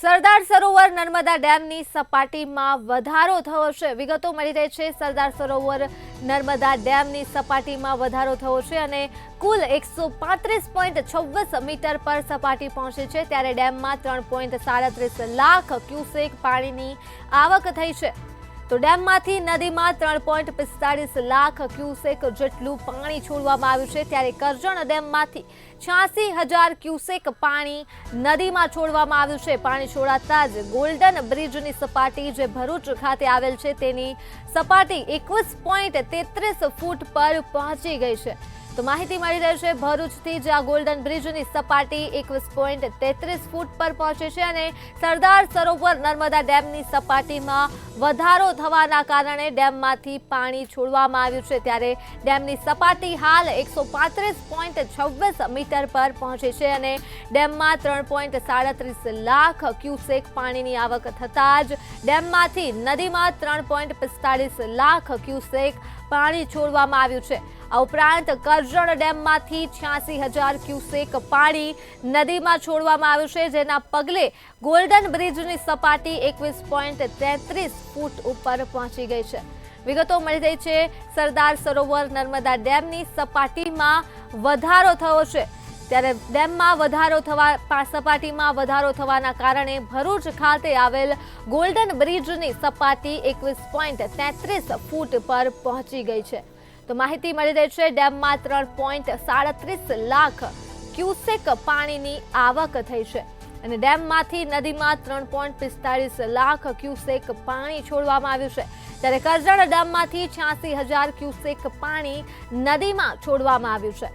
સરદાર સરોવર નર્મદા ડેમની સપાટીમાં વધારો થયો છે। વિગતો મળી રહી છે। સરદાર સરોવર નર્મદા ડેમની સપાટીમાં વધારો થયો છે અને કુલ 135.26 મીટર પર સપાટી પહોંચી છે, ત્યારે ડેમમાં 3.37 લાખ ક્યુસેક પાણીની આવક થઈ છે। તો ડેમમાંથી નદીમાં 3.45 લાખ ક્યુસેક જેટલું પાણી છોડવામાં આવ્યું છે, ત્યારે કરજણ ડેમમાંથી 86,000 ક્યુસેક પાણી નદીમાં છોડવામાં આવ્યું છે। પાણી છોડાતા જ ગોલ્ડન બ્રિજની સપાટી જે ભરૂચ ખાતે આવેલ છે તેની સપાટી 21.33 ફૂટ પર પહોંચી ગઈ છે। તો માહિતી મળી રહી છે ભરૂચથી, જ્યાં ગોલ્ડન બ્રિજની સપાટી 21.33 ફૂટ પર પહોંચી છે અને સરદાર સરોવર નર્મદા ડેમની સપાટીમાં વધારો થવાના કારણે ડેમમાંથી પાણી છોડવામાં આવ્યું છે, ત્યારે ડેમની સપાટી હાલ 135.26 મીટર પર પહોંચી છે અને ડેમમાં 3.37 લાખ ક્યુસેક પાણીની આવક થતાં જ ડેમમાંથી નદીમાં 3.45 લાખ ક્યુસેક પાણી છોડવામાં આવ્યું છે। આ ઉપરાંત કરજણ ડેમમાંથી 86,000 ક્યુસેક પાણી નદીમાં છોડવામાં આવ્યું છે, જેના પગલે ગોલ્ડન બ્રિજની સપાટી 21.33 ફૂટ ઉપર પહોંચી ગઈ છે। વિગતો મળી રહી છે સરદાર સરોવર નર્મદા ડેમની સપાટીમાં વધારો થયો છે, ત્યારે ડેમમાં સપાટીમાં વધારો થવાના કારણે ભરૂચ ખાતે આવેલ ગોલ્ડન બ્રિજની સપાટી 21.33 ફૂટ પર પહોંચી ગઈ છે। તો માહિતી મળી રહી છે ડેમમાં 3.37 લાખ ક્યુસેક પાણીની આવક થઈ છે અને ડેમમાંથી નદીમાં 3.45 લાખ ક્યુસેક પાણી છોડવામાં આવ્યું છે, ત્યારે કરજણ ડેમમાંથી 86,000 ક્યુસેક પાણી નદીમાં છોડવામાં આવ્યું છે।